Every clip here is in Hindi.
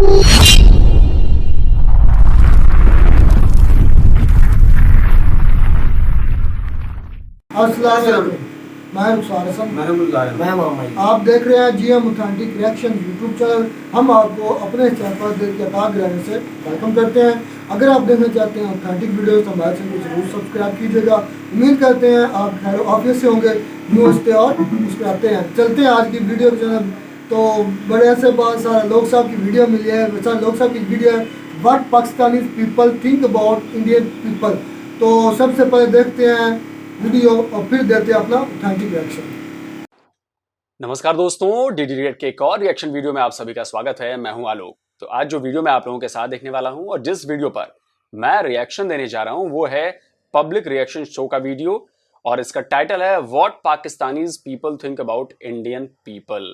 आप देख रहे हैं GM authentic reaction YouTube channel. हम आपको अपने चैनल पर दिल के पाक रहने से वेलकम करते हैं। अगर आप देखना चाहते हैं ऑथेंटिक वीडियोस तो हमारे चैनल को जरूर सब्सक्राइब कीजिएगा। उम्मीद करते हैं आप खैर ऑफिस से होंगे, न्यूज़ और मुस्कुराते हैं। चलते हैं आज की वीडियो के चैनल। तो बड़े ऐसे बहुत सारा लोग साहब की वीडियो मिली है, वैसा लोग साहब की वीडियो है what Pakistani people think about Indian people. तो सबसे पहले देखते हैं वीडियो और फिर देते हैं अपना ऑथेंटिक रिएक्शन। नमस्कार दोस्तों, DDReact के एक और रिएक्शन वीडियो में आप सभी का स्वागत है। मैं हूं आलोक। तो आज जो वीडियो मैं आप लोगों के साथ देखने वाला हूं और जिस वीडियो पर मैं रिएक्शन देने जा रहा हूं वो है पब्लिक रिएक्शन शो का वीडियो और इसका टाइटल है what Pakistanis people think about Indian people.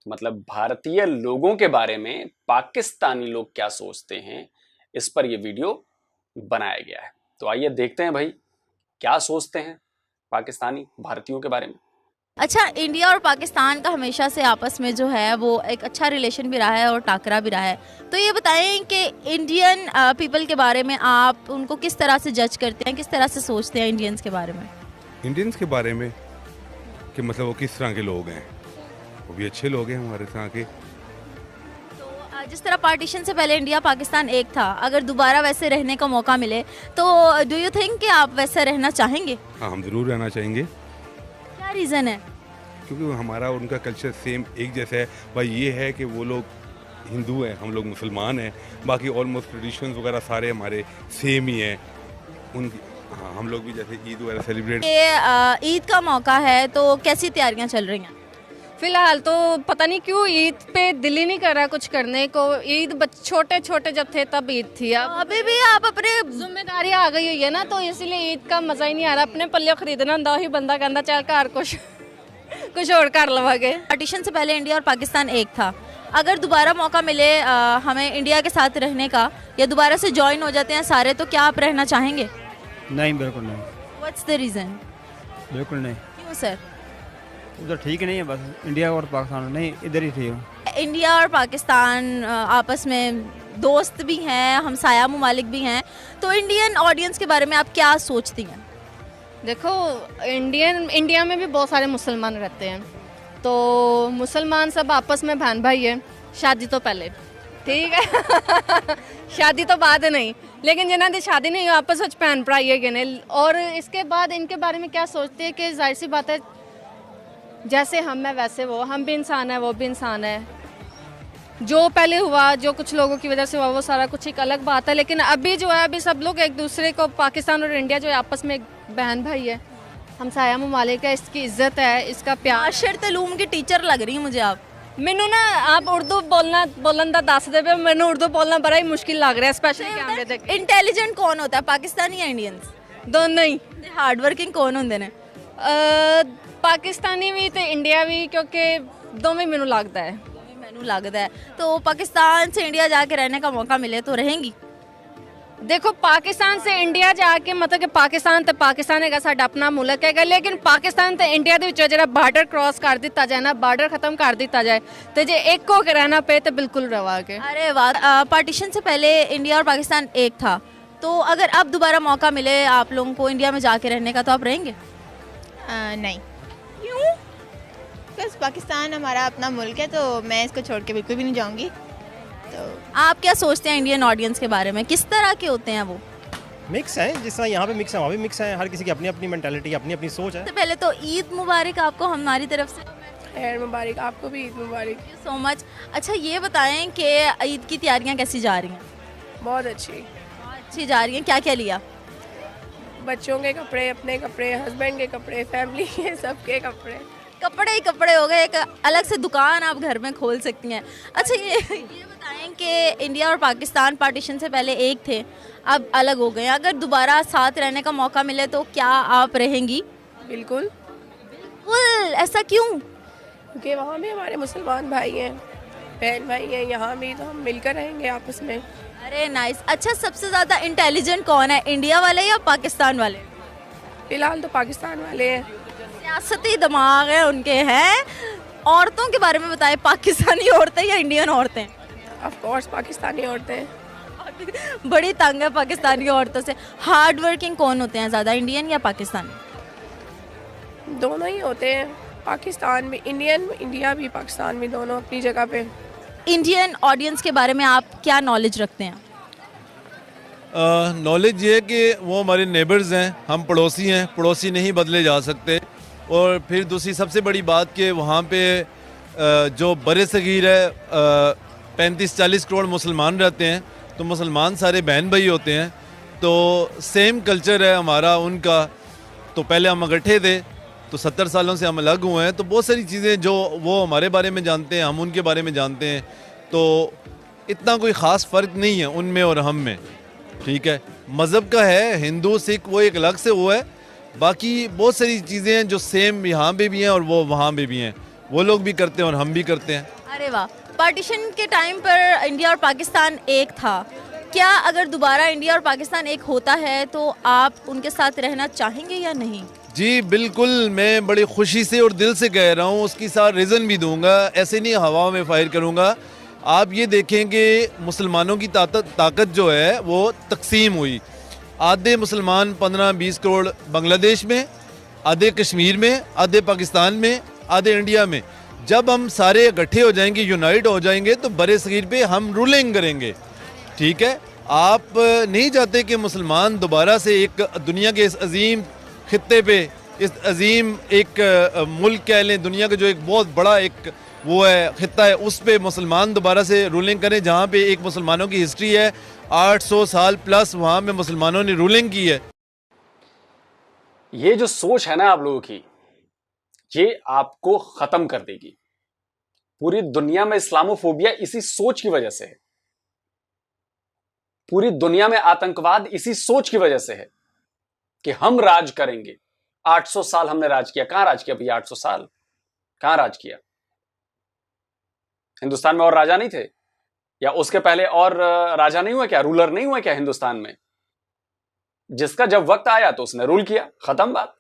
मतलब भारतीय लोगों के बारे में पाकिस्तानी लोग क्या सोचते हैं, इस पर यह वीडियो बनाया गया है। तो आइए देखते हैं भाई क्या सोचते हैं पाकिस्तानी भारतीयों के बारे में। अच्छा, इंडिया और पाकिस्तान का हमेशा से आपस में जो है वो एक अच्छा रिलेशन भी रहा है और टाकरा भी रहा है। तो ये बताएं कि इंडियन पीपल के बारे में आप उनको किस तरह से जज करते हैं, किस तरह से सोचते हैं इंडियंस के बारे में? इंडियंस के बारे में कि मतलब वो किस तरह के लोग हैं, वो भी अच्छे लोग हैं हमारे तरह के। तो जिस तरह पार्टीशन से पहले इंडिया पाकिस्तान एक था, अगर दोबारा वैसे रहने का मौका मिले तो डू यू थिंक कि आप वैसे रहना चाहेंगे? हाँ, हम ज़रूर रहना चाहेंगे। क्या रीज़न है? क्योंकि हमारा उनका कल्चर सेम एक जैसा है। भाई ये है कि वो लोग हिंदू हैं, हम लोग मुसलमान हैं, बाकी ऑलमोस्ट ट्रेडिशंस वगैरह सारे हमारे सेम ही हैं। उनकी हाँ, हम लोग भी जैसे ईद वगैरह सेलिब्रेट। ये ईद का मौका है तो कैसी तैयारियां चल रही हैं? फिलहाल तो पता नहीं क्यों ईद पे दिल ही नहीं कर रहा कुछ करने को। ईद छोटे छोटे जब थे तब ईद थी, अब अभी भी आप अपने जिम्मेदारी आ गई हुई है ना, तो इसीलिए ईद का मजा ही नहीं आ रहा। अपने पल्ले खरीदना होंदा ही बंदा कहता चल घर कुछ और कर लवांगे। पार्टीशन से पहले इंडिया और पाकिस्तान एक था, अगर दोबारा मौका मिले हमें इंडिया के साथ रहने का या दोबारा से ज्वाइन हो जाते हैं सारे, तो क्या आप रहना चाहेंगे? नहीं, बिल्कुल नहीं। What's the reason? बिल्कुल नहीं। क्यों सर? उधर ठीक नहीं है, बस इंडिया और पाकिस्तान नहीं, इधर ही ठीक है। इंडिया और पाकिस्तान आपस में दोस्त भी हैं, हमसाया ममालिक भी हैं, तो इंडियन ऑडियंस के बारे में आप क्या सोचती हैं? देखो, इंडिया में भी बहुत सारे मुसलमान रहते हैं, तो मुसलमान सब आपस में बहन भाई है। शादी तो पहले ठीक है शादी तो बाद नहीं, लेकिन जिन्हों की शादी नहीं आपस में भैन भरा है ने। और इसके बाद इनके बारे में क्या सोचते हैं कि जाहिर सी बात है जैसे हम है वैसे वो, हम भी इंसान है वो भी इंसान है। जो पहले हुआ, जो कुछ लोगों की वजह से हुआ, वो सारा कुछ एक अलग बात है। लेकिन अभी जो है, अभी सब लोग एक दूसरे को, पाकिस्तान और इंडिया जो है आपस में बहन भाई है, हमसाया ममालिक है, इसकी इज्जत है, इसका प्यार। माशर तलूम की टीचर लग रही है मुझे आप। मैनू ना आप उर्दू बोलन का दस दे, मैनू उर्दू बोलना बड़ा ही मुश्किल लग रहा है, स्पेशली कैमरे तक। इंटेलिजेंट कौन होता है, पाकिस्तानी या इंडियंस? दोनों ही। हार्ड वर्किंग कौन होंगे ने? पाकिस्तानी भी तो इंडिया भी, क्योंकि दोवें मैनू लगता है। मैनू लगता है। तो पाकिस्तान से इंडिया जाके रहने का मौका मिले तो रहेंगी? देखो, पाकिस्तान से इंडिया जाके मतलब कि पाकिस्तान तो पाकिस्तान है, साडा अपना मुल्क है, लेकिन पाकिस्तान तो इंडिया के विच जो बार्डर क्रॉस कर दिता जाए ना, बार्डर खत्म कर दिता जाए, तो जे एक होकर रहना पे तो बिल्कुल रवांगे। अरे वाह, पार्टीशन से पहले इंडिया और पाकिस्तान एक था, तो अगर अब दोबारा मौका मिले आप लोगों को इंडिया में जाके रहने का, तो आप रहेंगे? नहीं। क्यों? बस पाकिस्तान हमारा अपना मुल्क है, तो मैं इसको छोड़ के बिल्कुल भी नहीं जाऊंगी। तो आप क्या सोचते हैं इंडियन ऑडियंस के बारे में, किस तरह के होते हैं वो? मिक्स है, जिस तरह यहाँ पे मिक्स है वहाँ भी मिक्स है। हर किसी की अपनी अपनी मेंटालिटी, अपनी अपनी सोच है। तो पहले तो ईद मुबारक आपको हमारी तरफ से। खैर मुबारक, आपको भी ईद मुबारक। Thank you so much. अच्छा, ये बताएं कि ईद की तैयारियां कैसी जा रही हैं? बहुत अच्छी जा रही हैं। क्या क्या लिया? बच्चों के कपड़े, अपने कपड़े, हस्बैंड के कपड़े, फैमिली के सबके कपड़े। कपड़े ही कपड़े हो गए, एक अलग से दुकान आप घर में खोल सकती हैं। अच्छा, ये बताएं कि इंडिया और पाकिस्तान पार्टीशन से पहले एक थे, अब अलग हो गए, अगर दोबारा साथ रहने का मौका मिले तो क्या आप रहेंगी? बिल्कुल। बिल्कुल। ऐसा क्यों? क्योंकि वहाँ भी हमारे मुसलमान भाई हैं, बहन भाई हैं, यहाँ भी, तो हम मिलकर रहेंगे आपस में। अरे नाइस। अच्छा, सबसे ज़्यादा इंटेलिजेंट कौन है, इंडिया वाले या पाकिस्तान वाले? फिलहाल तो पाकिस्तान वाले हैं। सियासती दिमाग है उनके। हैं औरतों के बारे में बताएं, पाकिस्तानी औरतें या इंडियन औरतें? ऑफ कोर्स पाकिस्तानी औरतें। बड़ी तंग है पाकिस्तानी औरतों से। हार्ड वर्किंग कौन होते हैं ज़्यादा, इंडियन या पाकिस्तानी? दोनों ही होते हैं, पाकिस्तान में इंडियन, इंडिया भी पाकिस्तान भी, दोनों अपनी जगह पे। इंडियन ऑडियंस के बारे में आप क्या नॉलेज रखते हैं? नॉलेज ये है कि वो हमारे नेबर्स हैं, हम पड़ोसी हैं, पड़ोसी नहीं बदले जा सकते। और फिर दूसरी सबसे बड़ी बात कि वहाँ पे जो बड़े सगीर है 35-40 करोड़ मुसलमान रहते हैं, तो मुसलमान सारे बहन भाई होते हैं, तो सेम कल्चर है हमारा उनका। तो पहले हम इकट्ठे थे, तो 70 सालों से हम अलग हुए हैं, तो बहुत सारी चीज़ें जो वो हमारे बारे में जानते हैं, हम उनके बारे में जानते हैं, तो इतना कोई ख़ास फ़र्क नहीं है उनमें और हम में। ठीक है, मज़हब का है, हिंदू सिख वो एक अलग से वो है, बाकी बहुत सारी चीज़ें हैं जो सेम यहाँ पे भी हैं और वो वहाँ पे भी हैं, वो लोग भी करते हैं और हम भी करते हैं। अरे वाह, पार्टीशन के टाइम पर इंडिया और पाकिस्तान एक था, क्या अगर दोबारा इंडिया और पाकिस्तान एक होता है तो आप उनके साथ रहना चाहेंगे या नहीं? जी बिल्कुल, मैं बड़ी खुशी से और दिल से कह रहा हूँ, उसकी साथ रीज़न भी दूंगा, ऐसे नहीं हवा में फायर करूँगा। आप ये देखें कि मुसलमानों की ताकत जो है वो तकसीम हुई। आधे मुसलमान 15-20 करोड़ बांग्लादेश में, आधे कश्मीर में, आधे पाकिस्तान में, आधे इंडिया में। जब हम सारे इकट्ठे हो जाएंगे, यूनाइट हो जाएंगे, तो बड़े सगीर पे हम रूलिंग करेंगे। ठीक है, आप नहीं चाहते कि मुसलमान दोबारा से एक दुनिया के इस अजीम खित्ते पे, इस अजीम एक मुल्क कह लें, दुनिया का जो एक बहुत बड़ा एक वो है खित्ता है, उस पे मुसलमान दोबारा से रूलिंग करें, जहाँ पे एक मुसलमानों की हिस्ट्री है 800 साल प्लस वहाँ में मुसलमानों ने रूलिंग की है। ये जो सोच है ना आप लोगों की, ये आपको खत्म कर देगी। पूरी दुनिया में इस्लामोफोबिया इसी सोच की वजह से है, पूरी दुनिया में आतंकवाद इसी सोच की वजह से है कि हम राज करेंगे। 800 साल हमने राज किया, कहां राज किया भैया? 800 साल कहां राज किया? हिंदुस्तान में और राजा नहीं थे? या उसके पहले और राजा नहीं हुआ क्या, रूलर नहीं हुआ क्या हिंदुस्तान में? जिसका जब वक्त आया तो उसने रूल किया, खत्म बात।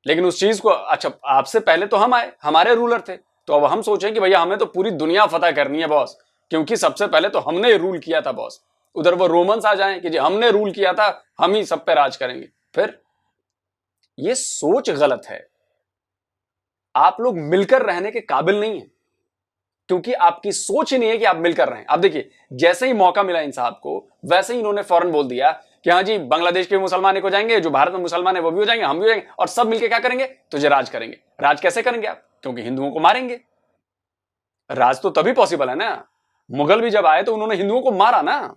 लेकिन उस चीज को, अच्छा आपसे पहले तो हम आए, हमारे रूलर थे, तो अब हम सोचें कि भैया हमें तो पूरी दुनिया फतह करनी है बॉस, क्योंकि सबसे पहले तो हमने रूल किया था बॉस। उधर वो रोमन्स आ जाएं कि जी हमने रूल किया था, हम ही सब पे राज करेंगे। फिर ये सोच गलत है। आप लोग मिलकर रहने के काबिल नहीं है, क्योंकि आपकी सोच ही नहीं है कि आप मिलकर रहें। आप देखिए, जैसे ही मौका मिला इन साहब को, वैसे ही इन्होंने फौरन बोल दिया कि हाँ जी बांग्लादेश के मुसलमान एक हो जाएंगे, जो भारत में मुसलमान है वो भी हो जाएंगे, हम भी हो जाएंगे, और सब मिलकर क्या करेंगे? तुझे राज करेंगे। राज कैसे करेंगे आप? क्योंकि हिंदुओं को मारेंगे। राज तो तभी पॉसिबल है ना, मुगल भी जब आए तो उन्होंने हिंदुओं को मारा ना।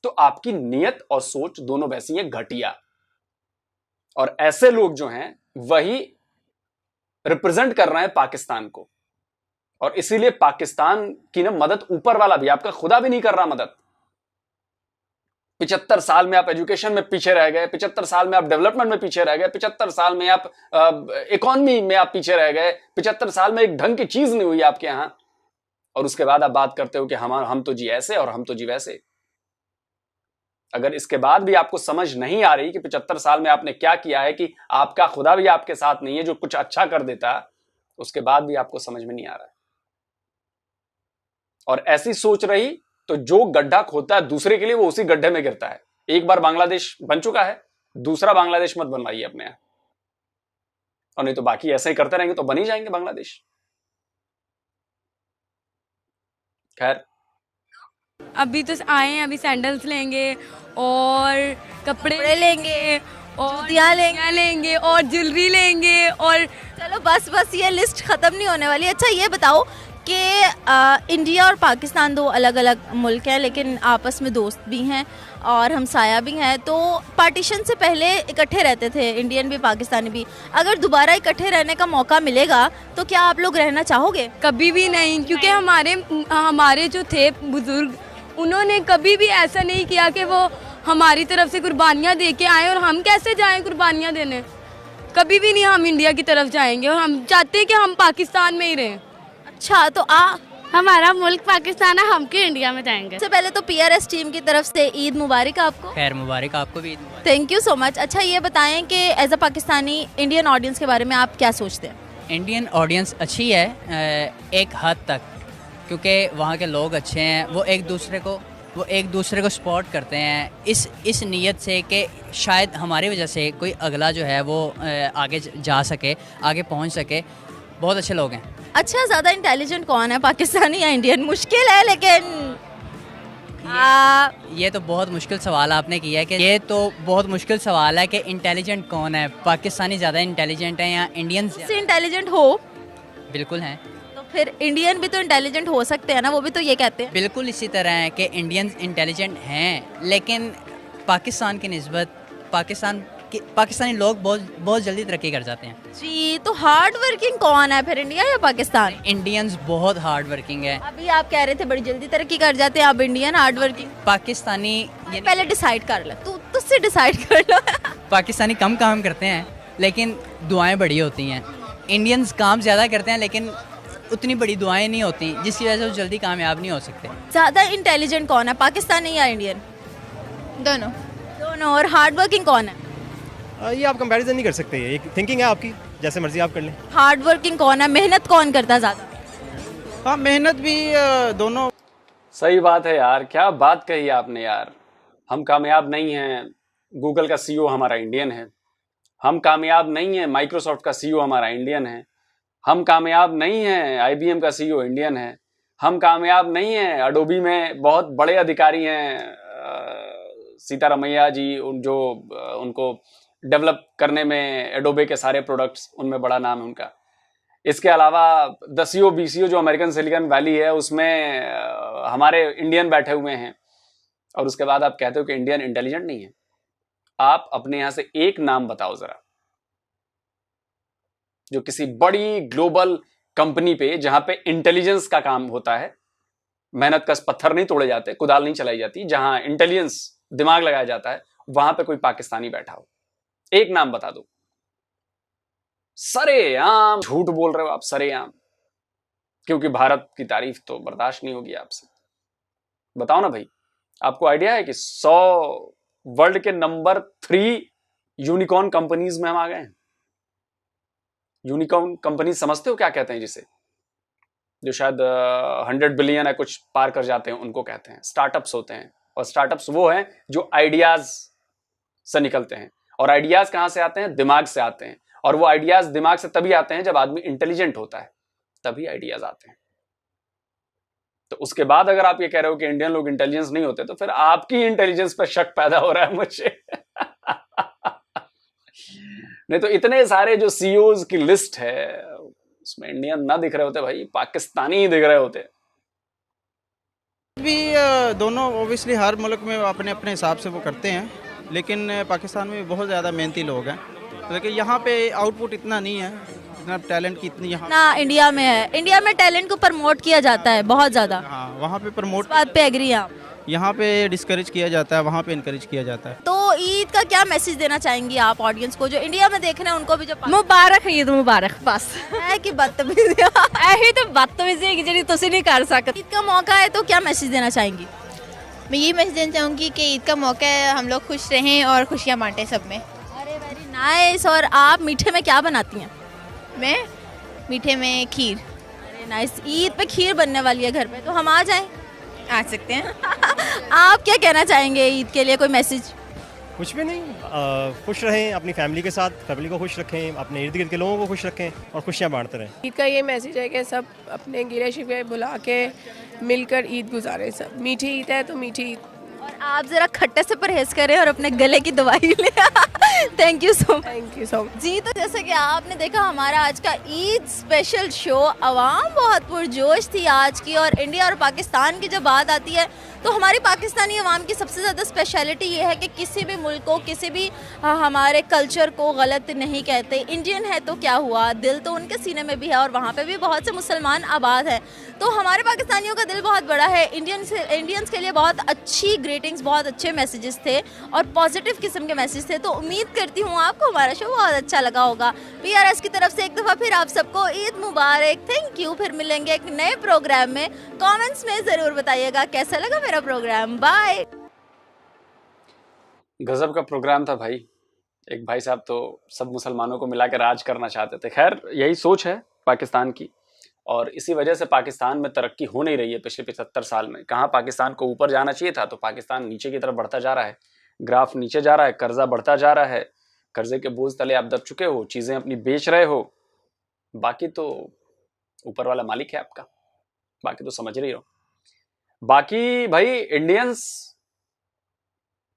तो आपकी नीयत और सोच दोनों वैसी है घटिया, और ऐसे लोग जो हैं वही रिप्रेजेंट कर रहे हैं पाकिस्तान को। और इसीलिए पाकिस्तान की ना मदद ऊपर वाला भी, आपका खुदा भी नहीं कर रहा मदद। 75 साल में आप एजुकेशन में पीछे रह गए, 75 साल में आप डेवलपमेंट में पीछे रह गए, 75 साल में आप इकोनॉमी में आप पीछे रह गए, 75 साल में एक ढंग की चीज नहीं हुई आपके यहां, और उसके बाद आप बात करते हो कि हम तो जी ऐसे और हम तो जी वैसे। अगर इसके बाद भी आपको समझ नहीं आ रही कि 75 साल में आपने क्या किया है, कि आपका खुदा भी आपके साथ नहीं है जो कुछ अच्छा कर देता, उसके बाद भी आपको समझ में नहीं आ रहा है, और ऐसी सोच रही तो जो गड्ढा खोदता है दूसरे के लिए वो उसी गड्ढे में गिरता है। एक बार बांग्लादेश बन चुका है, दूसरा बांग्लादेश मत बनवाइए अपने यहां, और नहीं तो बाकी ऐसे ही करते रहेंगे तो बन ही जाएंगे बांग्लादेश। खैर, अभी तो आए हैं, अभी सैंडल्स लेंगे और कपड़े लेंगे और जूतियाँ लेंगे और ज्वेलरी लेंगे, और चलो बस ये लिस्ट खत्म नहीं होने वाली। अच्छा ये बताओ कि इंडिया और पाकिस्तान दो अलग अलग मुल्क हैं, लेकिन आपस में दोस्त भी हैं और हमसाया भी हैं, तो पार्टीशन से पहले इकट्ठे रहते थे इंडियन भी पाकिस्तानी भी। अगर दोबारा इकट्ठे रहने का मौका मिलेगा तो क्या आप लोग रहना चाहोगे? कभी भी नहीं, क्योंकि हमारे जो थे बुजुर्ग, उन्होंने कभी भी ऐसा नहीं किया कि वो हमारी तरफ से कुर्बानियाँ दे के आए, और हम कैसे जाएं कुर्बानियाँ देने? कभी भी नहीं हम इंडिया की तरफ जाएंगे, और हम चाहते हैं कि हम पाकिस्तान में ही रहें। अच्छा, तो हमारा मुल्क पाकिस्तान है, हम क्यों इंडिया में जाएंगे? सबसे पहले तो PRS टीम की तरफ से ईद मुबारक आपको। खैर मुबारक आपको भी। Thank you so much. अच्छा ये बताएं कि as a Pakistani Indian audience के बारे में आप क्या सोचते हैं? इंडियन ऑडियंस अच्छी है एक हद तक, क्योंकि वहाँ के लोग अच्छे हैं, वो एक दूसरे को सपोर्ट करते हैं इस नीयत से कि शायद हमारी वजह से कोई अगला जो है वो आगे जा सके, आगे पहुँच सके। बहुत अच्छे लोग हैं। अच्छा, ज़्यादा इंटेलिजेंट कौन है, पाकिस्तानी या इंडियन? मुश्किल है, लेकिन ये तो बहुत मुश्किल सवाल आपने किया है कि ये तो बहुत मुश्किल सवाल है कि इंटेलिजेंट कौन है, पाकिस्तानी ज़्यादा इंटेलिजेंट है या इंडियन से इंटेलिजेंट हो? बिल्कुल हैं। तो फिर इंडियन भी तो इंटेलिजेंट हो सकते हैं ना, वो भी तो ये कहते हैं। बिल्कुल इसी तरह है कि इंडियन इंटेलिजेंट हैं, लेकिन पाकिस्तान की निस्बत पाकिस्तानी लोग बहुत जल्दी तरक्की कर जाते हैं। जी, तो हार्ड वर्किंग कौन है फिर, इंडिया या पाकिस्तान? इंडियंस बहुत हार्ड वर्किंग है। अभी आप कह रहे थे बड़ी जल्दी तरक्की कर जाते हैं, अब इंडियन हार्ड वर्किंग। पाकिस्तानी पहले डिसाइड कर ले, तुझसे डिसाइड कर लो। पाकिस्तानी कम काम करते हैं लेकिन दुआएं बड़ी होती हैं। इंडियंस काम ज़्यादा करते हैं लेकिन उतनी बड़ी दुआएं नहीं होती, जिसकी वजह से वो जल्दी कामयाब नहीं हो सकते। ज़्यादा इंटेलिजेंट कौन है, पाकिस्तानी या इंडियन? दोनों। और हार्ड वर्किंग कौन है? ये आप कंपैरिजन नहीं कर सकते, ये थिंकिंग है आपकी, जैसे मर्जी आप कर लें। हार्ड वर्किंग कौन है, मेहनत कौन करता है ज़्यादा? हाँ, मेहनत भी दोनों। सही बात है यार, क्या बात कही आपने यार। हम कामयाब नहीं हैं, गूगल का सीईओ हमारा इंडियन है। हम कामयाब नहीं हैं, माइक्रोसॉफ्ट का सीईओ हमारा इंडियन है। हम कामयाब नहीं हैं, आईबीएम का सीईओ इंडियन है। हम कामयाब नहीं हैं, अडोबी में बहुत बड़े अधिकारी हैं सीतारमैया जी, उनको डेवलप करने में एडोबे के सारे प्रोडक्ट्स, उनमें बड़ा नाम है उनका। इसके अलावा 10 20 जो अमेरिकन सिलिकॉन वैली है उसमें हमारे इंडियन बैठे हुए हैं, और उसके बाद आप कहते हो कि इंडियन इंटेलिजेंट नहीं है। आप अपने यहां से एक नाम बताओ जरा, जो किसी बड़ी ग्लोबल कंपनी पे, जहां पे इंटेलिजेंस का काम होता है, मेहनत का पत्थर नहीं तोड़े जाते, कुदाल नहीं चलाई जाती, जहां इंटेलिजेंस दिमाग लगाया जाता है, वहां पे कोई पाकिस्तानी बैठा हो। एक नाम बता दो। सरेआम झूठ बोल रहे हो आप, सरेआम, क्योंकि भारत की तारीफ तो बर्दाश्त नहीं होगी आपसे। बताओ ना भाई, आपको आइडिया है कि 100 वर्ल्ड के नंबर 3 यूनिकॉर्न कंपनीज में हम आ गए हैं। यूनिकॉर्न कंपनी समझते हो क्या कहते हैं जिसे, जो शायद 100 बिलियन है कुछ पार कर जाते हैं, उनको कहते हैं स्टार्टअप्स होते हैं। और स्टार्टअप्स वो हैं जो आइडियाज से निकलते हैं, और आइडियाज कहां से आते हैं, दिमाग से आते हैं। और वो आइडियाज दिमाग से तभी आते हैं जब आदमी इंटेलिजेंट होता है, तभी आइडियाज आते हैं। तो उसके बाद अगर आप ये कह रहे हो कि इंडियन लोग इंटेलिजेंस नहीं होते, तो फिर आपकी इंटेलिजेंस पर शक पैदा हो रहा है मुझे। नहीं तो इतने सारे जो सीईओज की लिस्ट है उसमें इंडियन ना दिख रहे होते भाई, पाकिस्तानी ही दिख रहे होते। भी दोनों ऑब्वियसली हर मुल्क में अपने अपने हिसाब से वो करते हैं, लेकिन पाकिस्तान में बहुत ज़्यादा मेहनती लोग हैं, लेकिन यहाँ पे आउटपुट इतना नहीं है, इतना टैलेंट की इतनी यहाँ ना इंडिया में है। इंडिया में टैलेंट को प्रमोट किया जाता है बहुत ज़्यादा। हाँ, वहाँ पे प्रमोट, बात पे एग्री हैं आप? यहाँ पे डिस्करेज किया जाता है, वहाँ पे इनकरेज किया जाता है। तो ईद का क्या मैसेज देना चाहेंगी आप ऑडियंस को, जो इंडिया में देख रहे हैं उनको भी? जो मुबारक ईद मुबारक, बस है कि बदतमीजी ऐही तो बदतमीजी जी तुसी नहीं कर सकते। ईद का मौका है तो क्या मैसेज देना चाहेंगी? मैं ये मैसेज देना चाहूँगी कि ईद का मौका है, हम लोग खुश रहें और खुशियाँ बांटें सब में। अरे वेरी नाइस। और आप मीठे में क्या बनाती हैं? मैं मीठे में खीर। अरे नाइस, ईद पे खीर बनने वाली है घर पे, तो हम आ जाएं? आ सकते हैं। आप क्या कहना चाहेंगे ईद के लिए, कोई मैसेज? कुछ भी नहीं, खुश रहें, अपनी फैमिली के साथ, फैमिली को खुश रखें, अपने इर्द गिर्द के लोगों को खुश रखें और खुशियाँ बांटते रहें। ईद का ये मैसेज है कि सब अपने गिले शिकवे बुला के मिलकर ईद गुजारें। सब मीठी ईद है तो मीठी ईद। और आप जरा खट्टे से परहेज करें और अपने गले की दवाई लें। Thank you so much. Thank you so much जी। तो जैसे कि आपने देखा हमारा आज का ईद स्पेशल शो, अवाम बहुत पुरजोश थी आज की। और इंडिया और पाकिस्तान की जब बात आती है तो हमारी पाकिस्तानी अवाम की सबसे ज़्यादा स्पेशलिटी ये है कि किसी भी मुल्क को, किसी भी हमारे कल्चर को गलत नहीं कहते। इंडियन है तो क्या हुआ, दिल तो उनके सीने में भी है, और वहाँ पे भी बहुत से मुसलमान आबाद हैं। तो हमारे पाकिस्तानियों का दिल बहुत बड़ा है। इंडियंस के लिए बहुत अच्छी ग्रीटिंग्स, बहुत अच्छे मैसेजेस थे और पॉजिटिव किस्म के मैसेज थे। तो उम्मीद करती हूँ आपको हमारा शो बहुत अच्छा लगा होगा। PRS की तरफ से एक दफ़ा फिर आप सबको ईद मुबारक। Thank you. फिर मिलेंगे एक नए प्रोग्राम में। कमेंट्स में ज़रूर बताइएगा कैसा लगा मेरा प्रोग्राम। बाय। गजब का प्रोग्राम था भाई। एक भाई साहब तो सब मुसलमानों को मिला के राज करना चाहते थे। खैर यही सोच है पाकिस्तान की, और इसी वजह से पाकिस्तान में तरक्की हो नहीं रही है पिछले 75 साल में। कहाँ पाकिस्तान को ऊपर जाना चाहिए था, तो पाकिस्तान नीचे की तरफ बढ़ता जा रहा है, ग्राफ नीचे जा रहा है, कर्जा बढ़ता जा रहा है, कर्जे के बोझ तले आप दब चुके हो, चीज़ें अपनी बेच रहे हो। बाकी तो ऊपर वाला मालिक है आपका, बाकी तो समझ रही हो। बाकी भाई इंडियंस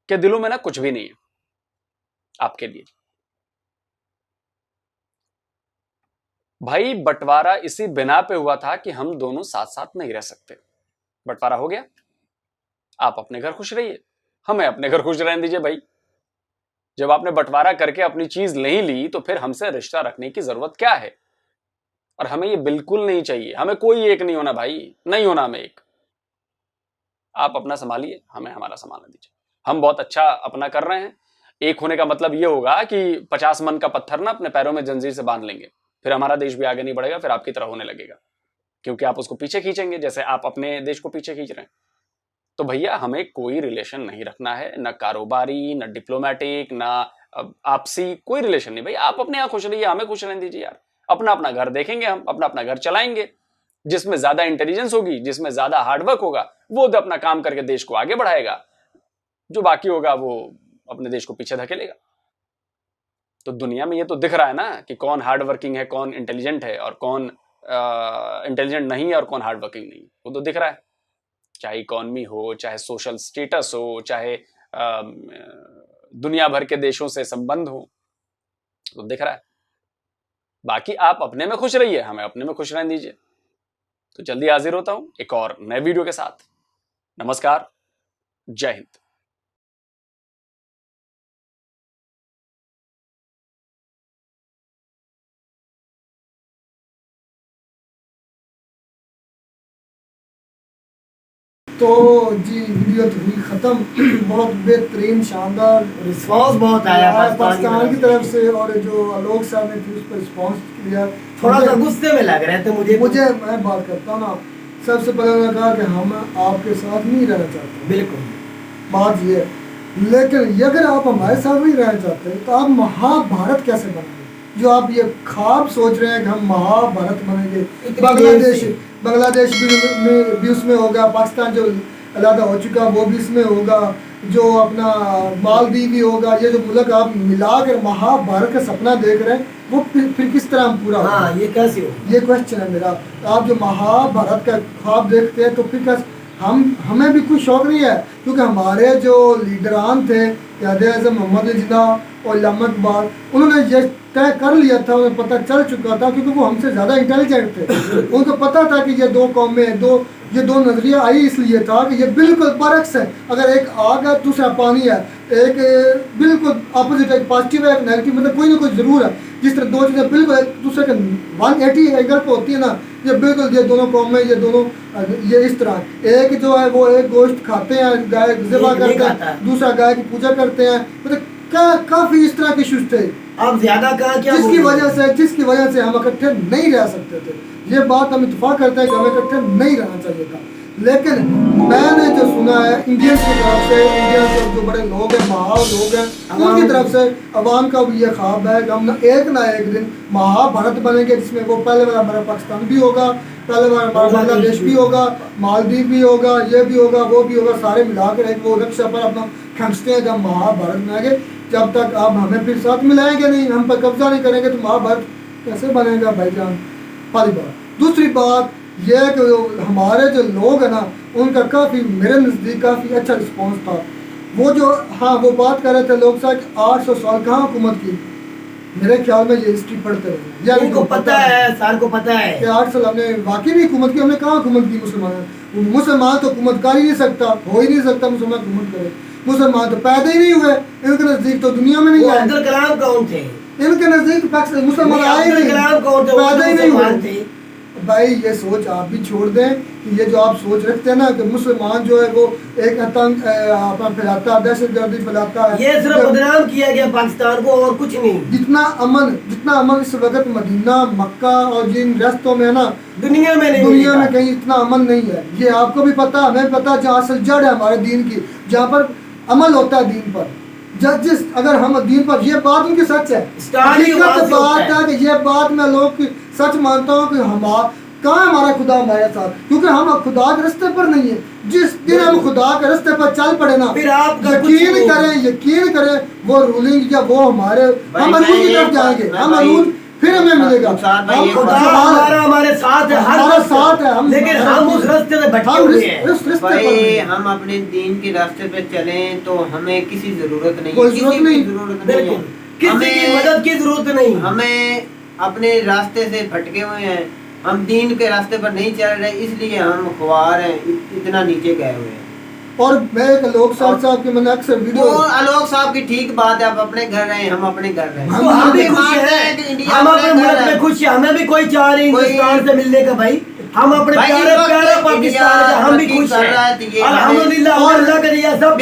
के दिलों में ना कुछ भी नहीं है आपके लिए। भाई बंटवारा इसी बिना पे हुआ था कि हम दोनों साथ साथ नहीं रह सकते। बंटवारा हो गया, आप अपने घर खुश रहिए, हमें अपने घर खुश रहने दीजिए भाई। जब आपने बंटवारा करके अपनी चीज नहीं ली तो फिर हमसे रिश्ता रखने की जरूरत क्या है? और हमें ये बिल्कुल नहीं चाहिए, हमें कोई एक नहीं होना भाई, नहीं होना हमें एक। आप अपना संभालिए, हमें हमारा संभालने दीजिए। हम बहुत अच्छा अपना कर रहे हैं। एक होने का मतलब ये होगा कि 50 मन का पत्थर ना अपने पैरों में जंजीर से बांध लेंगे, फिर हमारा देश भी आगे नहीं बढ़ेगा, फिर आपकी तरह होने लगेगा, क्योंकि आप उसको पीछे खींचेंगे जैसे आप अपने देश को पीछे खींच रहे हैं। तो भैया हमें कोई रिलेशन नहीं रखना है, न कारोबारी, न डिप्लोमेटिक, न आपसी, कोई रिलेशन नहीं भाई। आप अपने यहाँ खुश रहिए, हमें खुश रहने दीजिए यार। अपना अपना घर देखेंगे, हम अपना अपना घर चलाएंगे। जिसमें ज्यादा इंटेलिजेंस होगी, जिसमें ज्यादा हार्डवर्क होगा, वो तो अपना काम करके देश को आगे बढ़ाएगा। जो बाकी होगा वो अपने देश को पीछे धकेलेगा। तो दुनिया में ये तो दिख रहा है ना कि कौन हार्ड वर्किंग है, कौन इंटेलिजेंट है, और कौन इंटेलिजेंट नहीं है, और कौन हार्ड वर्किंग नहीं है। वो तो दिख रहा है, चाहे इकोनॉमी हो, चाहे सोशल स्टेटस हो, चाहे दुनिया भर के देशों से संबंध हो, तो दिख रहा है। बाकी आप अपने में खुश रहिए, हमें अपने में खुश रहने दीजिए। तो जल्दी हाजिर होता हूं एक और नए वीडियो के साथ। नमस्कार, जय हिंद। तो जी वीडियो तो हुई ख़त्म। बहुत बेहतरीन शानदार रिस्पॉन्स बहुत आया पाकिस्तान की तरफ से, और जो आलोक साहब ने उस पर रिस्पॉन्स किया, थोड़ा सा गुस्से में लग रहे थे मुझे। मैं बात करता हूँ ना, सबसे पहले उन्होंने कहा कि हम आपके साथ नहीं रहना चाहते। बिल्कुल बात ये है, लेकिन अगर आप हमारे साथ नहीं रहना चाहते तो आप महाभारत कैसे बनाएंगे? जो आप ये ख्वाब सोच रहे हैं कि हम महाभारत बनेंगे, बांग्लादेश भी उसमें होगा, पाकिस्तान जो अलग हो चुका वो भी इसमें होगा, जो अपना मालदीव भी होगा, ये जो मुल्क आप मिलाकर महाभारत का सपना देख रहे हैं, वो फिर किस तरह हम पूरा होगा? ये कैसे हो? ये क्वेश्चन है मेरा। आप जो महाभारत का ख्वाब देखते हैं तो फिर कैसे? हमें भी कोई शौक नहीं है, क्योंकि हमारे जो लीडरान थे कायद-ए-आज़म मोहम्मद जिन्नाह और उल्लामा इकबाल, उन्होंने ये तय कर लिया था, उन्हें पता चल चुका था, क्योंकि वो हमसे ज़्यादा इंटेलिजेंट थे। उनको पता था कि ये दो कौमें, ये दो नज़रिया आई इसलिए था कि ये बिल्कुल बरक्स है। अगर एक आग है दूसरा पानी है, एक बिल्कुल अपोजिट, एक पॉजिटिव है एक नेगेटिव, मतलब कोई ना कोई ज़रूर है। जिस तरह दो चीज़ें बिल्कुल एक दूसरे के 180 एंगल पर होती है ना, ये बिल्कुल ये दोनों कौमें, ये दोनों ये इस तरह। एक जो है वो एक गोश्त खाते हैं, गाय ज़िबा करते हैं, दूसरा गाय की पूजा करते हैं, मतलब काफ़ी इस तरह के इश्यूज थे। आप ज़्यादा कहा क्या? जिसकी वजह से हम इकट्ठे नहीं रह सकते थे। ये बात हम इत्तेफाक करते हैं कि हमें इकट्ठे नहीं रहना चाहिए था। लेकिन मैंने जो सुना है इंडियंस की तरफ से, इंडिया के जो बड़े लोग हैं, महान लोग हैं, उनकी तरफ से अवाम का भी ये ख्वाब है कि हम ना एक दिन महाभारत बनेंगे, जिसमें वो पहले वाला हमारा पाकिस्तान भी होगा, पहले वाला हमारा बांग्लादेश भी होगा, मालदीव भी होगा, ये भी होगा, वो भी होगा, सारे मिलाकर एक वो रक्षा पर अपना खींचते हैं। जब महाभारत में आएंगे, जब तक आप हमें फिर साथ मिलाएंगे नहीं, हम पर कब्जा नहीं करेंगे, तो महाभारत कैसे बनेगा भाईजान? पहली बात। दूसरी बात यह है कि हमारे जो लोग हैं ना, उनका काफ़ी मेरे नज़दीक काफ़ी अच्छा रिस्पॉन्स था। वो जो वो बात कर रहे थे लोग साहब 800 साल कहाँ हुकूमत की। मेरे ख्याल में ये हिस्ट्री पढ़ते रहे, या इनको पता है, सर को पता है कि 8 साल हमने वाकई में हुकूमत की। हमने कहाँ हुकूमत की? मुसलमान तो हुकूमत कर ही नहीं सकता, हो ही नहीं सकता मुसलमान हुकूमत करे। मुसलमान तो पैदा ही नहीं हुए, इनके नज़दीक तो दुनिया में नहीं आए। अब्दुल कलाम कौन थे? इनके नज़दीक मुसलमान आए ही नहीं, पैदा ही नहीं हुए। भाई ये सोच आप भी छोड़ दें कि ये जो आप सोच रखते हैं ना कि मुसलमान जो है वो एक आतंक फैलाता है, दहशतगर्दी फैलाता है, ये सिर्फ बदनाम किया गया पाकिस्तान को और कुछ नहीं। जितना अमन इस वक्त मदीना, मक्का और जिन रास्तों में है ना, दुनिया में कहीं इतना अमन नहीं है। ये आपको भी पता, हमें पता, जहाँ असल जड़ है हमारे दीन की, जहाँ पर अमल होता है दीन पर। जजिस अगर हम दीन पर, ये बात उनकी सच है, हकीकत बात है कि ये बात मैं लोग की सच मानता हूँ कि कहाँ हमारा खुदा हमारे साथ, क्योंकि हम अब खुदा के रास्ते पर नहीं है। जिस दिन हम खुदा के रास्ते पर चल पड़े ना, फिर आप यकीन करें वो रूलिंग या वो हमारे हम अरूज की तरफ जाएंगे, हम अरूज फिर हमें मिलेगा। हमारे साथ है, हमारे साथ है, लेकिन हम उस रास्ते से भटके हुए हैं। भाई हम अपने दीन के रास्ते पे चलें तो हमें किसी जरूरत नहीं, कोई जरूरत नहीं, किसी की मदद की जरूरत नहीं। हमें अपने रास्ते से भटके हुए हैं, हम दीन के रास्ते पर नहीं चल रहे, इसलिए हम ख्वार हैं, इतना नीचे गए हुए हैं। और मैं एक आलोक साहब की मैंने अक्सर वीडियो, आलोक साहब की ठीक बात है, आप अपने घर रहे, हम अपने घर रहे, हम भी खुश हैं, हम अपने मुल्क में खुश हैं, हमें भी कोई चाह रही हिंदुस्तान से मिलने का भाई, हम अपने प्यारे प्यारे पाकिस्तान से हम भी खुश हैं अल्हम्दुलिल्लाह। अल्लाह का दिया सब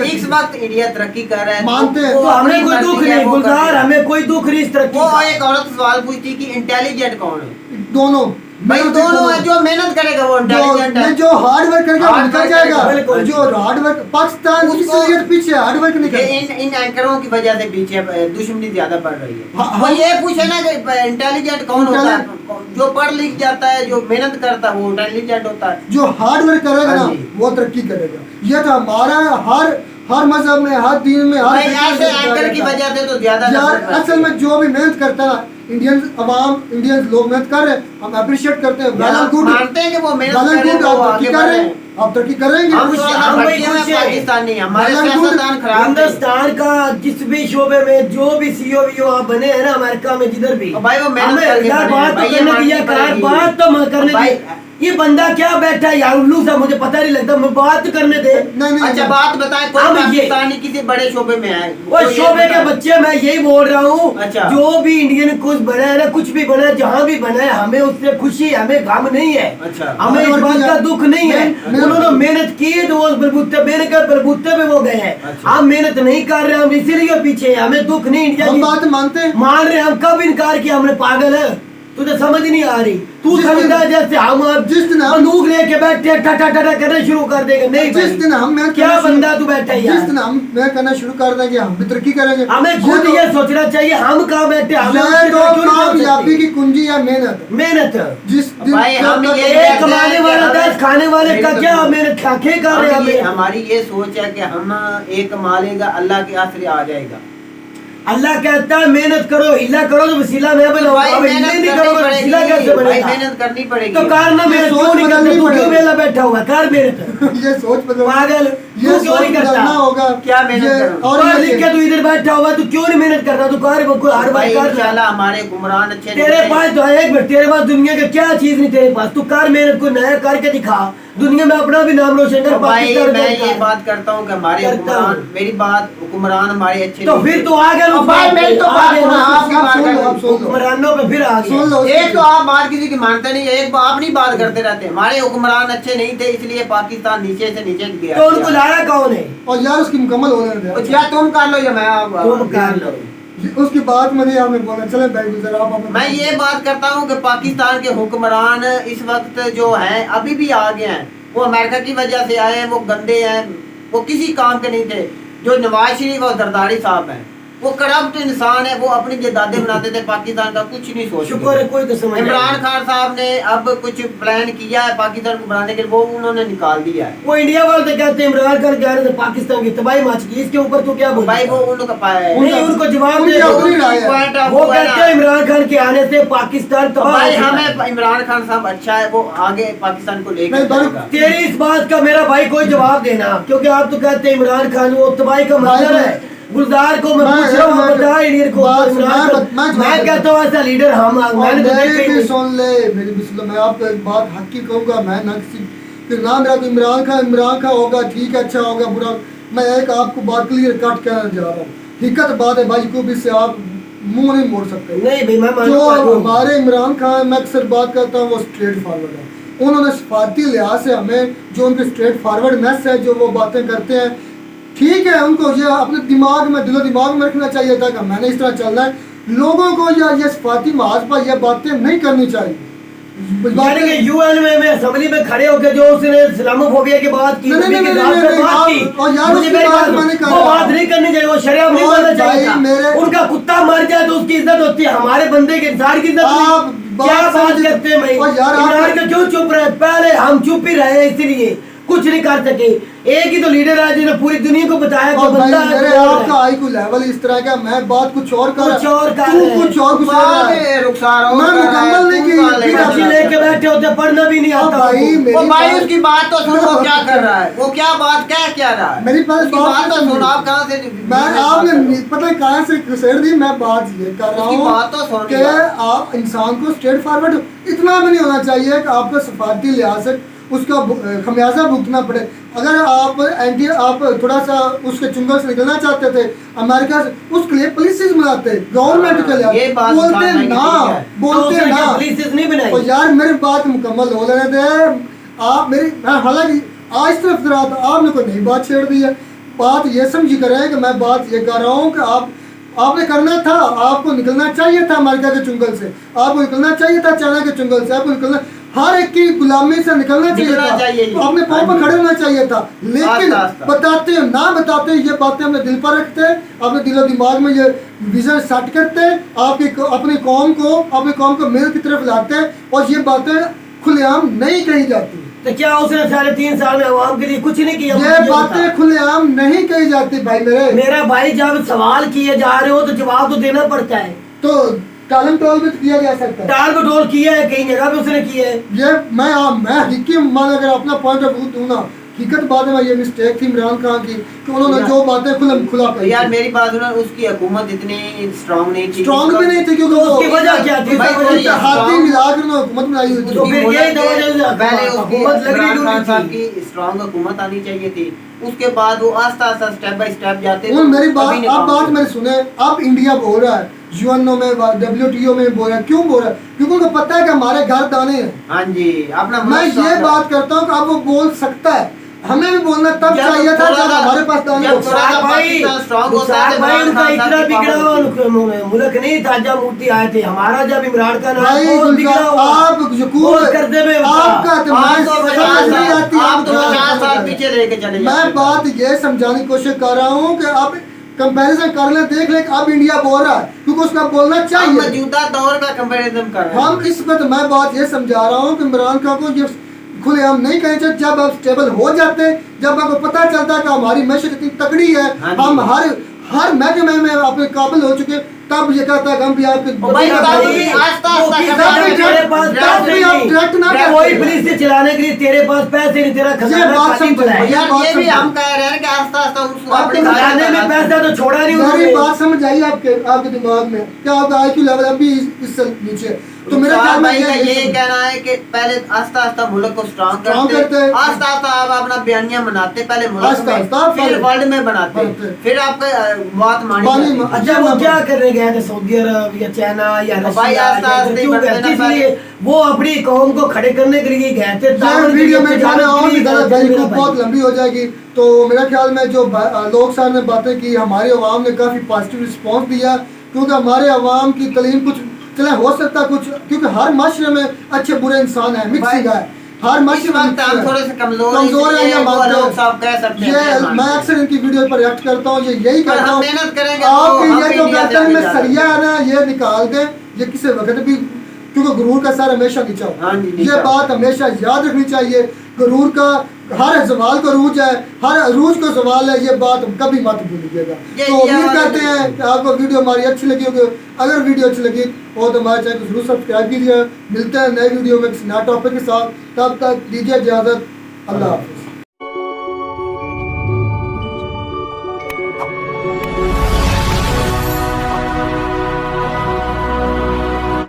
इस वक्त इंडिया तरक्की कर रहा है, मानते हैं, तो हमें कोई दुख नहीं गुलजार, हमें कोई दुख नहीं इस तरक्की वो एक औरत सवाल पूछती कि इंटेलिजेंट कौन है? दोनों भाई दोनों है, जो मेहनत करेगा वो इंटेलिजेंट है, जो हार्ड वर्क करेगा वो निकल जाएगा। जो हार्ड वर्क, पाकिस्तान इसलिए पीछे हार्ड वर्क नहीं करता, इन एंकरों की वजह से पीछे दुश्मनी ज्यादा बढ़ रही है। वो ये पूछे ना कि इंटेलिजेंट कौन होता है? जो पढ़ लिख जाता है, जो मेहनत करता है वो इंटेलिजेंट होता है। जो हार्ड वर्क करेगा ना वो तरक्की करेगा। ये तो हमारा हर मजहब में, हर दीन में, हर ऐसे एंकर की वजह से तो ज्यादा असल में जो भी मेहनत करता है इंडियन अवाम, इंडियन लोग मेहनत कर रहे हैं, हम अप्रिशिएट करते हैं, वेल एंड गुड, मानते हैं कि वो मेहनत कर रहे हैं, आप तरक्की कर रहे हैं, आप तरक्की करेंगे। पाकिस्तानी हमारे सियासतदान खराब, हिंदुस्तान का जिस भी शोबे में जो भी सीओ आप बने हैं ना अमेरिका में जिधर भी, भाई वो मेहनत बात तो करने दिया करार, बात तो करने दी। ये बंदा क्या बैठा है यार उल्लू सा, मुझे पता नहीं लगता, मैं बात करने दे। अच्छा बात बताए, कोई पाकिस्तानी किसी बड़े शोबे में आए? वो शोबे के बच्चे, मैं यही बोल रहा हूँ, जो भी इंडियन कुछ बना है ना, कुछ भी बना है, जहाँ भी बना है, हमें उससे खुशी, हमें गम नहीं है, हमें इस बात का दुख नहीं है। उन्होंने मेहनत की है तो वो बलबूते पे वो गए हैं, हम मेहनत नहीं कर रहे, हम इसीलिए पीछे है, हमें दुख नहीं। इंडिया की बात मानते हैं, मान रहे, हम कब इनकार किया? हमने पागल है, तुझे समझ नहीं आ रही, तू समझता है जैसे हम जिस दिन बंदूक लेके बैठे टाटा टाटा करना शुरू कर देंगे। नहीं, जिस दिन हम क्या बंदा तू बैठा है, जिस दिन हम मैं करना शुरू कर देंगे हम भी तरक्की करेंगे। हमें खुद ये सोचना चाहिए हम कहाँ बैठे, कामयाबी की कुंजी है मेहनत। जिस दिन एक कमाने वाला 10 खाने वाले का क्या मेहनत खाके कर रहे हैं। हमारी ये सोच है कि हम एक कमा लेगा, अल्लाह के आसरे आ जाएगा। अल्लाह कहता है मेहनत करो, हिला करो तो वसीला मैं बनाऊंगा, नहीं करोगे वसीला कैसे बनेगा? मेहनत करनी पड़ेगी तो कार ना मेहनत क्यों नहीं करता? तू क्यों वेला बैठा हुआ? कर मेहनत। ये सोच पागल, ये क्यों नहीं करता होगा? क्या मेहनत और लिख के तू इधर बैठा हुआ, तू क्यों नहीं मेहनत करता? तू कर हर बार कर। इंशाल्लाह हमारे हुक्मरान अच्छे, तेरे पास तो एक मिनट, तेरे पास दुनिया का क्या चीज नहीं तेरे पास, तू कर मेहनत, को नया करके दिखा, दुनिया में अपना भी नाम रोशन कर। पाकिस्तान मैं ये बात करता हूँ कि हमारे हुक्मरान, मेरी बात हुक्मरान हमारे अच्छे, तो फिर तो आ गए हुक्मरानों पे, फिर आ गए। एक तो आप बात किसी की मानते नहीं, एक आप नहीं बात करते रहते। हमारे हुक्मरान अच्छे नहीं थे, इसलिए पाकिस्तान नीचे से नीचे गया। तो उनको लाया कौन है? और यार उसकी मुकम्मल होने दे, या तुम कर लो या मैं, तुम कर लो। उसकी बात में नहीं आपने बोला, चले भाई गुजर आप। मैं ये बात करता हूँ कि पाकिस्तान के हुक्मरान इस वक्त जो हैं अभी भी आ गए हैं, वो अमेरिका की वजह से आए हैं, वो गंदे हैं, वो किसी काम के नहीं थे। जो नवाज शरीफ और जरदारी साहब हैं वो करप्ट इंसान है, वो अपनी जदादे बनाते थे, पाकिस्तान का कुछ नहीं सोचते। शुक्र है कोई तो समझ। इमरान खान साहब ने अब कुछ प्लान किया है पाकिस्तान को बनाने के लिए, वो उन्होंने निकाल दिया है। वो इंडिया वाले कहते हैं इमरान खान कह रहे थे पाकिस्तान की तबाही मच गई, इसके ऊपर तो क्या बोल भाई? वो उनका नहीं, उनको जवाब दे, वो कहते हैं इमरान खान के आने से पाकिस्तान तबाह। भाई हमें इमरान खान साहब अच्छा है, वो आगे पाकिस्तान को लेकर। तेरी इस बात का मेरा भाई कोई जवाब देना, क्योंकि आप तो कहते हैं इमरान खान वो तबाही का मंजर है। गुलजार को मैं पूछ रहा हूँ, बता इंडियन को, मैं कहता हूँ ऐसा लीडर हम, मैंने तो भी सुन ले मेरी बिस्मिल्लाह, मैं आपको एक बात हक की कहूँगा, मैं ना किसी फिर ना मेरा इमरान खान होगा, ठीक है, अच्छा होगा, बुरा, मैं एक आपको बात क्लियर कट कहना जा रहा हूँ। हकीकत बात है भाई, को भी से आप मुंह नहीं मोड़ सकते। नहीं भाई, मैं जो हमारे इमरान खान, मैं अक्सर बात करता हूँ, वो स्ट्रेट फॉरवर्ड है। उन्होंने सफारती लिहाज से हमें जो उनके स्ट्रेट फॉरवर्ड मैस है, जो वो बातें करते हैं, ठीक है, उनको ये अपने दिमाग में, दिलो दिमाग में रखना चाहिए था कि मैंने इस तरह चलना है। लोगों को या ये सफाती महाज पर ये बातें नहीं करनी चाहिए। यूएन में असेंबली में खड़े होकर जो उसने इस्लामोफोबिया की बात की, वो बात नहीं करनी चाहिए, वो शरिया नहीं बोलना चाहिए। उनका कुत्ता मर जाए तो उसकी इज्जत होती है, हमारे बंदे के इंसान की इज्जत। क्या बात करते हैं भाई? इमरान का क्यों चुप रहे? पहले हम चुप ही रहे, इसलिए कुछ नहीं कर सके। एक ही तो लीडर है जिन्होंने पूरी दुनिया को बताया कि बंदा है। मेरे आपका आईक्यू लेवल इस तरह का, मैं बात कुछ और कर कुछ और कर तू कुछ और कुछ मैं मुकम्मल नहीं की लेके बैठे होते, पढ़ना भी नहीं आता भाई। उसकी बात तो सुनो, क्या कर रहा है वो, क्या बात क्या रहा है मेरी बात तो सुनो। आप कहाँ से, मैं आपने पता है कहाँ से घुसेड़ दी। मैं बात ये कर रहा हूँ कि आप इंसान को स्ट्रेट फॉरवर्ड इतना भी नहीं होना चाहिए कि आपको सफारती लिहाज से उसका खमियाजा भुगतना पड़े। अगर आप थोड़ा सा उसके चुंगल से निकलना चाहते थे अमेरिका से, उसके लिए पुलिस बनाते गवर्नमेंट के लिए, बोलते ना पुलिस नहीं बनाई। और यार मेरी बात मुकम्मल हो लेने दे आप मेरी। हालांकि आज तरफ रहा था, आपने कोई नई बात छेड़ दी है। बात ये समझी करें कि मैं बात ये कर रहा हूँ कि आपने करना था, आपको निकलना चाहिए था अमेरिका के चुंगल से, आपको निकलना चाहिए था चाइना के चुंगल से, आपको निकलना हर एक की गुलामी से निकलना चाहिए था, तो अपने पाँव पर खड़े होना चाहिए था। लेकिन बताते ना बताते ये बातें अपने दिल पर रखते, अपने दिलो दिमाग में ये विजन सेट करते, अपनी कौम को मेल की तरफ लाते, और ये बातें खुलेआम नहीं कही जाती। तो क्या उसने 3.5 साल में आवाम के लिए कुछ नहीं किया? ये बातें खुलेआम नहीं कही जाती भाई मेरा भाई। जब सवाल किए जा रहे हो तो जवाब तो देना पड़ता है। तो टालम टोल भी तो किया जा सकता है। टाल मटोल किया है, कई जगह पे उसने किया है। ये मैं हकीकी मान अगर अपना पॉइंट ऑफ व्यू दूं ना, हकीकत बात में ये मिस्टेक थी इमरान खान की कि उन्होंने जो बातें खुला कही। यार मेरी बात सुनो, उसकी हुकूमत इतनी स्ट्रांग नहीं थी। स्ट्रांग भी नहीं थी क्योंकि उसकी वजह क्या थी? हाथी मिलाकर उन्होंने हुकूमत बनाई हुई थी। तो फिर यही पहले इमरान खान साहब की स्ट्रांग हुकूमत आनी चाहिए थी, उसके बाद वो आस्ता आस्ता स्टेप बाय स्टेप जाते। मेरी बात मेरी सुने। अब इंडिया बोल रहा है यूएनओ में, WTO में बोल रहा है, क्यों बोल रहा है? क्योंकि उनको पता है कि हमारे घर दाने हैं। हाँ जी, अपना मैं ये बात करता हूँ कि अब वो बोल सकता है, हमें भी बोलना तब चाहिए था जब हमारे पास दाने इतना बिगड़ा मुल्क नहीं था जब मोदी आए थे। हमारा जब इमरान खान मैं बात ये समझाने की कोशिश कर रहा हूँ कि आप कंपैरिजन कर ले, देख ले अब इंडिया बोल रहा है क्योंकि उसका बोलना चाहिए। मौजूदा दौर का कंपैरिजन कर रहे हैं हम। इस वक्त मैं बात ये समझा रहा हूँ कि इमरान खान को ये खुलेआम नहीं कहना चाहिए। जब आप स्टेबल हो जाते, जब आपको पता चलता है कि हमारी मैशत इतनी तकड़ी है, हम हर महकमे में अपने काबिल हो चुके, तब ये कहता है हम भी आपके कोई पुलिस से चलाने के लिए तेरे पास पैसे नहीं, तेरा ये भी हम कह रहे हैं कि आस्ता आस्ता अपने खजाने में पैसा तो छोड़ा नहीं। मेरी बात समझ आई आपके दिमाग में? क्या आपका IQ लेवल अभी इससे नीचे? तो मेरा ख्याल में ये कहना है कि पहले आस्ता आस्ता मुल्क को स्ट्रांग करते, आस्ता आस्ता आप अपना बयानिया बनाते, पहले मुल्क में, फिर वर्ल्ड में बनाते, फिर आपका बात मानी। अच्छा वो क्या करने गए थे सऊदी अरब या चाइना या रशिया? वो अपनी कौम को खड़े करने के लिए गए थे। वीडियो में बहुत लंबी हो जाएगी। तो मेरा ख्याल में जो लोग साहब ने बातें की, हमारी आवाम ने काफी पॉजिटिव रिस्पॉन्स दिया, क्योंकि हमारे आवाम की तलीम कुछ चले हो सकता कुछ, क्योंकि हर माशरे में अच्छे बुरे इंसान है, मिक्सिंग है, हर माशरे में थोड़े से कमजोर है। ये लोग सब कह सकते हैं। मैं अक्सर इनकी वीडियो पर रिएक्ट करता हूँ, यही करता हूँ। मेहनत करेंगे आपके ये जो गर्दन में सरिया है ना, ये निकाल दें, ये किसी वक्त भी, क्योंकि गुरूर का सर हमेशा नीचा हो। ये बात हमेशा याद रखनी चाहिए। गुरूर का हर सवाल को अरूज है, हर अरूज को सवाल है, ये बात कभी मत भूलिएगा। तो उम्मीद करते हैं कि आपको वीडियो हमारी अच्छी लगी होगी। अगर वीडियो अच्छी लगी हो तो हमारे चैनल को जरूर सब्सक्राइब कीजिए। मिलते हैं नए वीडियो में किसी नए टॉपिक के साथ, तब तक दीजिए इजाज़त। अल्लाह हाफ़िज़।